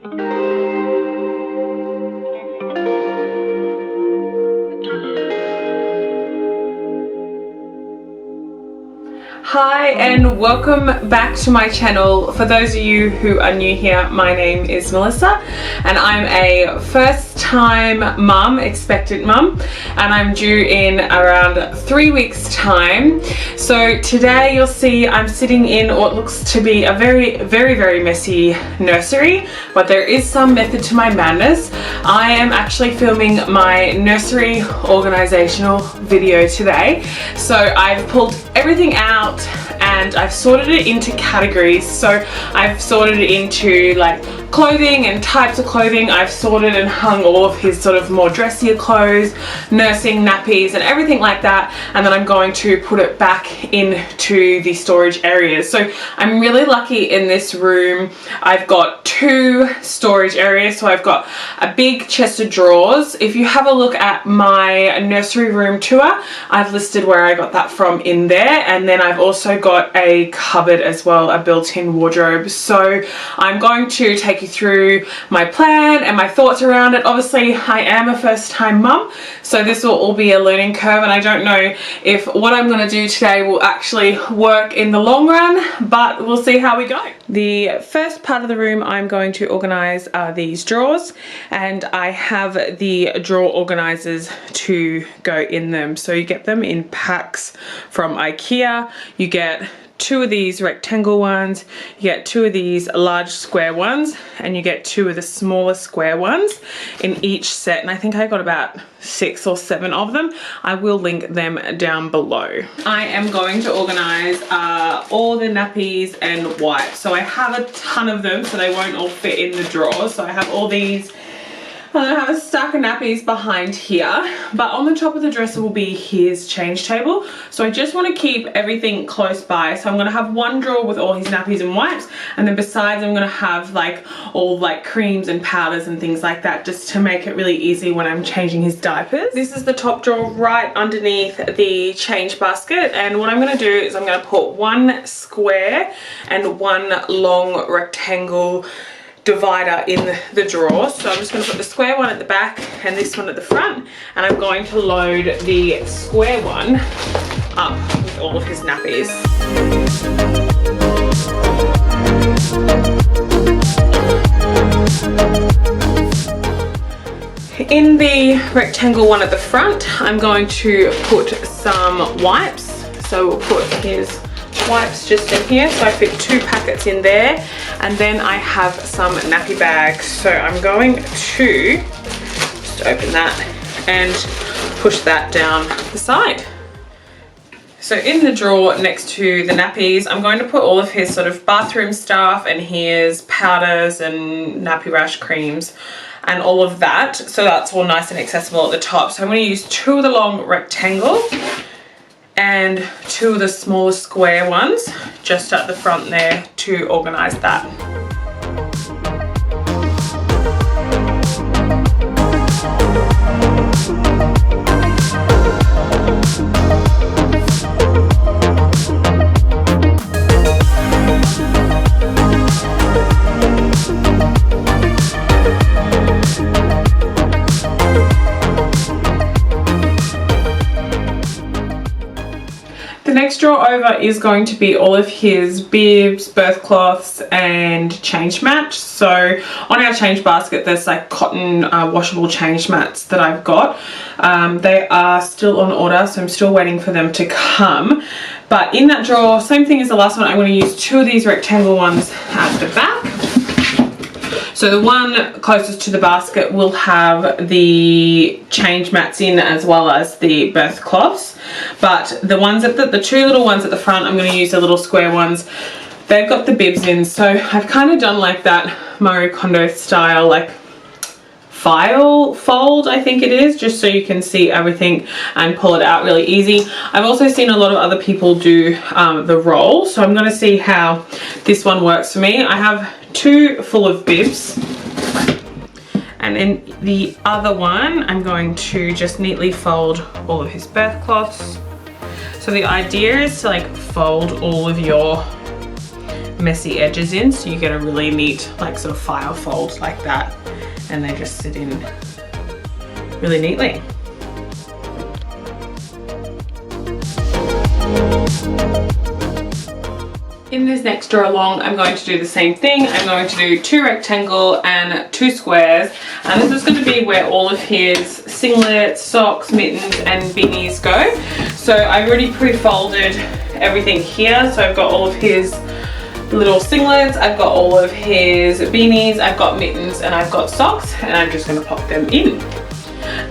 Hi and welcome back to my channel. For those of you who are new here, my name is Melissa and I'm a first time mum, expectant mum, and I'm due in around 3 weeks time. So today you'll see I'm sitting in what looks to be a very messy nursery, but there is some method to my madness. I am actually filming my nursery organizational video today. So I've pulled everything out and I've sorted it into categories. So I've sorted it into like clothing and types of clothing. I've sorted and hung all of his sort of more dressier clothes, nursing, nappies and everything like that, and then I'm going to put it back into the storage areas. So I'm really lucky in this room. I've got 2 storage areas. So I've got a big chest of drawers. If you have a look at my nursery room tour, I've listed where I got that from in there, and then I've also got a cupboard as well, a built-in wardrobe. So I'm going to take you through my plan and my thoughts around it. Obviously I am a first-time mum, so this will all be a learning curve, and I don't know if what I'm going to do today will actually work in the long run, but we'll see how we go. The first part of the room I'm going to organize are these drawers, and I have the drawer organizers to go in them. So you get them in packs from IKEA. You get 2 of these rectangle ones, you get 2 of these large square ones, and you get 2 of the smaller square ones in each set, and I think I got about 6 or 7 of them. I will link them down below. I am going to organize all the nappies and wipes. So I have a ton of them, so they won't all fit in the drawers. So I have all these. I have a stack of nappies behind here, but on the top of the dresser will be his change table. So I just want to keep everything close by. So I'm going to have one drawer with all his nappies and wipes, and then besides I'm going to have like all like creams and powders and things like that, just to make it really easy when I'm changing his diapers. This is the top drawer right underneath the change basket, and what I'm going to do is I'm going to put one square and one long rectangle divider in the drawer. So I'm just going to put the square one at the back and this one at the front, and I'm going to load the square one up with all of his nappies. In the rectangle one at the front, I'm going to put some wipes. So we'll put his wipes just in here. So I fit 2 packets in there, and then I have some nappy bags. So I'm going to just open that and push that down the side. So in the drawer next to the nappies, I'm going to put all of his sort of bathroom stuff and his powders and nappy rash creams and all of that. So that's all nice and accessible at the top. So I'm going to use 2 of the long rectangle and 2 of the smaller square ones just at the front there to organize that. Next drawer over is going to be all of his bibs, birth cloths and change mats. So on our change basket there's like cotton washable change mats that I've got. They are still on order, so I'm still waiting for them to come. But in that drawer, same thing as the last one, I'm going to use 2 of these rectangle ones at the back. So the one closest to the basket will have the change mats in as well as the birth cloths. But the ones at the 2 little ones at the front, I'm going to use the little square ones. They've got the bibs in, so I've kind of done like that Marie Kondo style, like file fold, I think it is, just so you can see everything and pull it out really easy. I've also seen a lot of other people do the roll, so I'm going to see how this one works for me. I have 2 full of bibs, and in the other one I'm going to just neatly fold all of his birth cloths. So the idea is to like fold all of your messy edges in, so you get a really neat like sort of file fold like that, and they just sit in really neatly. In this next drawer along, I'm going to do the same thing. I'm going to do 2 rectangle and 2 squares, and this is going to be where all of his singlets, socks, mittens and beanies go. So I've already pre-folded everything here. So I've got all of his little singlets, I've got all of his beanies, I've got mittens and I've got socks, and I'm just going to pop them in.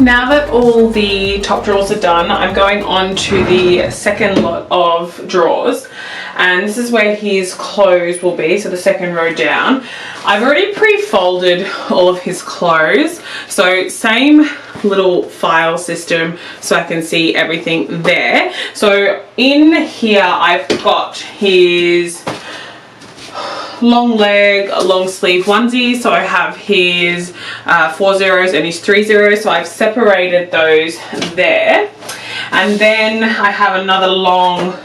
Now that all the top drawers are done, I'm going on to the second lot of drawers, and this is where his clothes will be, so the second row down. I've already pre-folded all of his clothes, so same little file system so I can see everything there. So in here I've got his long leg, long sleeve onesie, so I have his 4 zeros and his 3 zeros, so I've separated those there. And then I have another long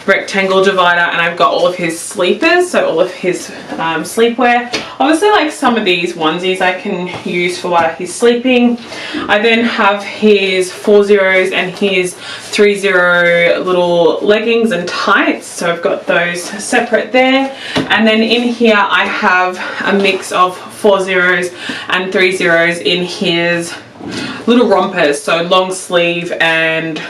rectangle divider, and I've got all of his sleepers, so all of his sleepwear. Obviously, like some of these onesies I can use for while he's sleeping. I then have his 4 zeros and his 3 zero little leggings and tights, so I've got those separate there. And then in here I have a mix of 4 zeros and 3 zeros in his little rompers, so long sleeve and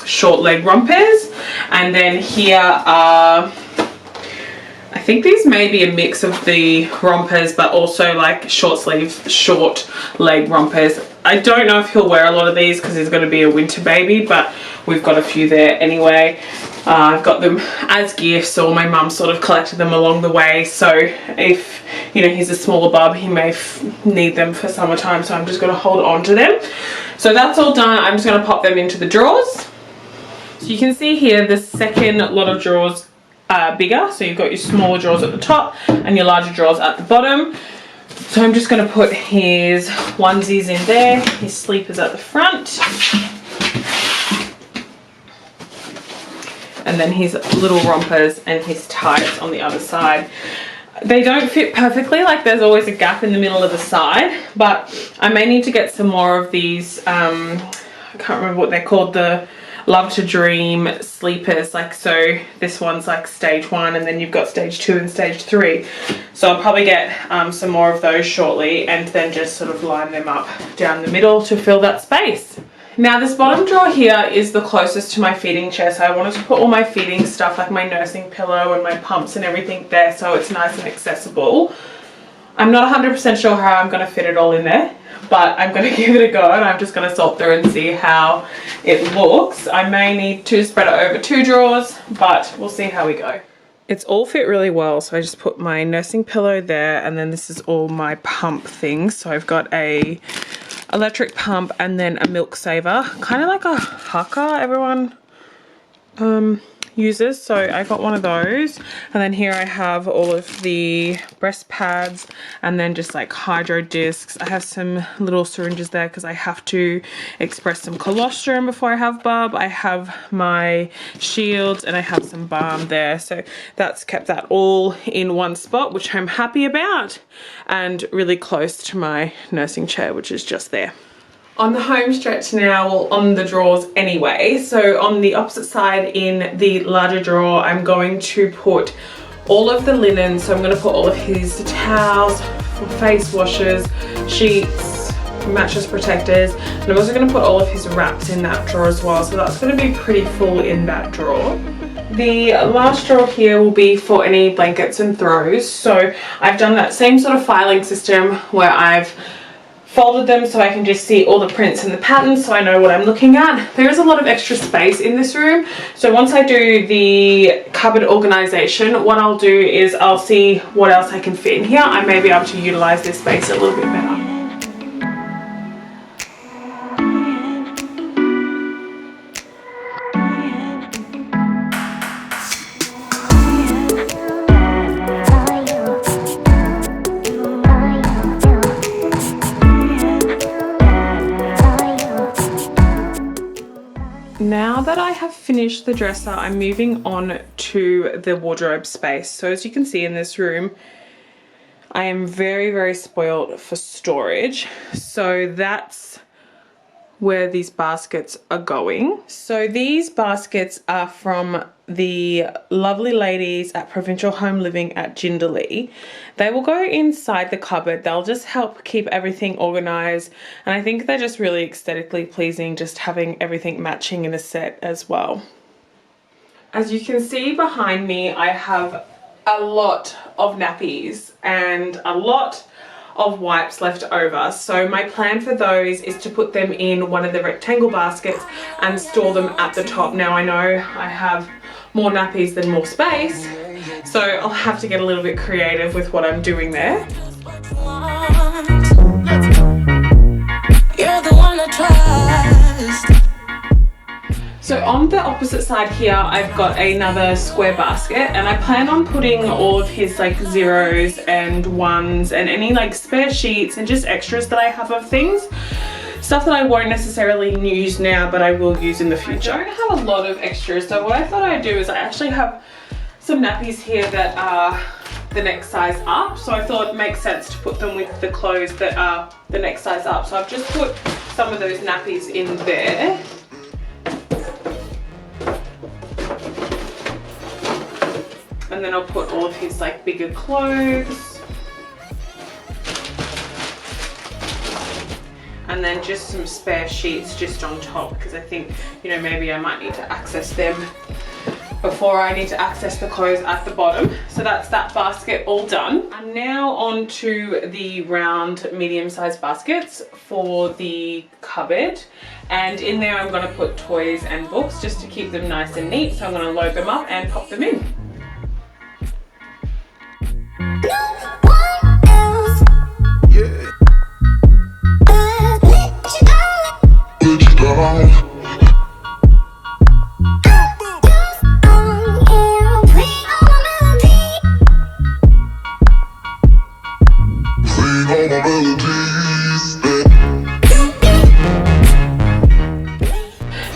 short leg rompers. And then here are, I think these may be a mix of the rompers but also like short sleeve, short leg rompers. I don't know if he'll wear a lot of these because he's going to be a winter baby, but we've got a few there anyway. I've got them as gifts, or my mum sort of collected them along the way, so if you know he's a smaller bub, he may need them for summertime, so I'm just going to hold on to them. So that's all done. I'm just going to pop them into the drawers. So you can see here the second lot of drawers are bigger, so you've got your smaller drawers at the top and your larger drawers at the bottom. So I'm just going to put his onesies in there, his sleepers at the front, and then his little rompers and his tights on the other side. They don't fit perfectly, like there's always a gap in the middle of the side, but I may need to get some more of these, I can't remember what they're called, the Love to Dream sleepers. Like, so this one's like stage 1, and then you've got stage 2 and stage 3. So I'll probably get some more of those shortly, and then just sort of line them up down the middle to fill that space. Now this bottom drawer here is the closest to my feeding chair, so I wanted to put all my feeding stuff like my nursing pillow and my pumps and everything there so it's nice and accessible. I'm not 100% sure how I'm going to fit it all in there, but I'm going to give it a go, and I'm just going to sort through and see how it looks. I may need to spread it over 2 drawers, but we'll see how we go. It's all fit really well, so I just put my nursing pillow there, and then this is all my pump things. So I've got a electric pump and then a milk saver, kind of like a Haka everyone uses. So I got one of those, and then here I have all of the breast pads, and then just like hydro discs. I have some little syringes there because I have to express some colostrum before I have bub. I have my shields and I have some balm there, so that's kept that all in one spot, which I'm happy about, and really close to my nursing chair, which is just there. On the home stretch now, well, on the drawers anyway, so on the opposite side in the larger drawer, I'm going to put all of the linen. So I'm going to put all of his towels, face washes, sheets, mattress protectors, and I'm also going to put all of his wraps in that drawer as well, so that's going to be pretty full in that drawer. The last drawer here will be for any blankets and throws, so I've done that same sort of filing system where I've folded them so I can just see all the prints and the patterns, so I know what I'm looking at. There is a lot of extra space in this room, so once I do the cupboard organization, what I'll do is I'll see what else I can fit in here. I may be able to utilize this space a little bit better. Now that I have finished the dresser, I'm moving on to the wardrobe space. So as you can see in this room, I am very, very spoiled for storage. So that's where these baskets are going. So these baskets are from the lovely ladies at Provincial Home Living at Jindalee. They will go inside the cupboard. They'll just help keep everything organized, and I think they're just really aesthetically pleasing, just having everything matching in a set as well. As you can see behind me, I have a lot of nappies and a lot of wipes left over. So my plan for those is to put them in one of the rectangle baskets and store them at the top. Now I know I have more nappies than more space, so I'll have to get a little bit creative with what I'm doing there. You're the one I trust. So on the opposite side here, I've got another square basket, and I plan on putting all of his like zeros and ones and any like spare sheets and just extras that I have of things. Stuff that I won't necessarily use now, but I will use in the future. I don't have a lot of extras, so what I thought I'd do is I actually have some nappies here that are the next size up. So I thought it makes sense to put them with the clothes that are the next size up. So I've just put some of those nappies in there. And then I'll put all of his like bigger clothes. And then just some spare sheets just on top, because I think, you know, maybe I might need to access them before I need to access the clothes at the bottom. So that's that basket all done. And now on to the round medium-sized baskets for the cupboard. And in there I'm going to put toys and books just to keep them nice and neat. So I'm going to load them up and pop them in.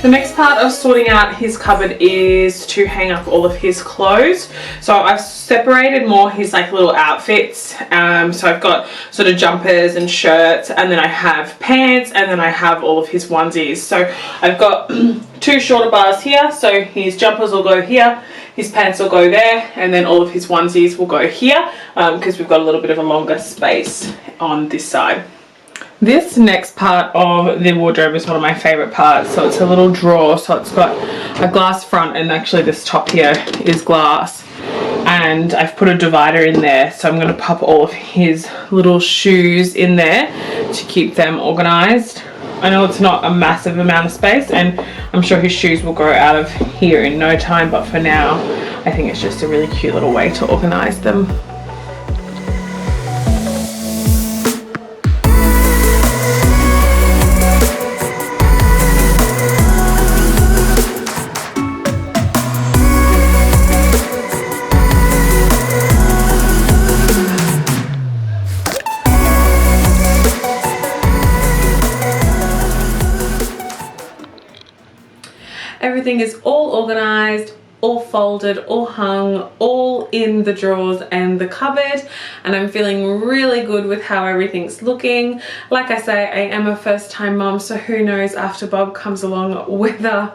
The next part of sorting out his cupboard is to hang up all of his clothes. So I've separated more his like little outfits. So I've got sort of jumpers and shirts, and then I have pants, and then I have all of his onesies. So I've got two shorter bars here. So his jumpers will go here, his pants will go there, and then all of his onesies will go here, because we've got a little bit of a longer space on this side. This next part of the wardrobe is one of my favorite parts. So it's a little drawer, so it's got a glass front, and actually this top here is glass, and I've put a divider in there. So I'm going to pop all of his little shoes in there to keep them organized. I know it's not a massive amount of space, and I'm sure his shoes will grow out of here in no time, but for now I think it's just a really cute little way to organize them. Everything is all organized, all folded, all hung, all in the drawers and the cupboard, and I'm feeling really good with how everything's looking. Like I say, I am a first-time mom, so who knows after Bob comes along whether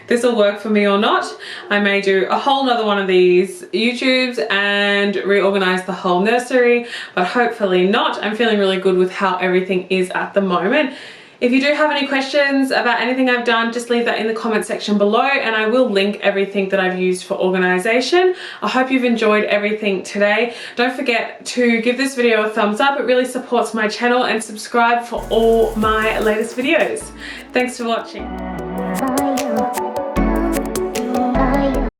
this will work for me or not. I may do a whole nother one of these YouTubes and reorganize the whole nursery, but hopefully not. I'm feeling really good with how everything is at the moment. If you do have any questions about anything I've done, just leave that in the comment section below, and I will link everything that I've used for organization. I hope you've enjoyed everything today. Don't forget to give this video a thumbs up. It really supports my channel, and subscribe for all my latest videos. Thanks for watching.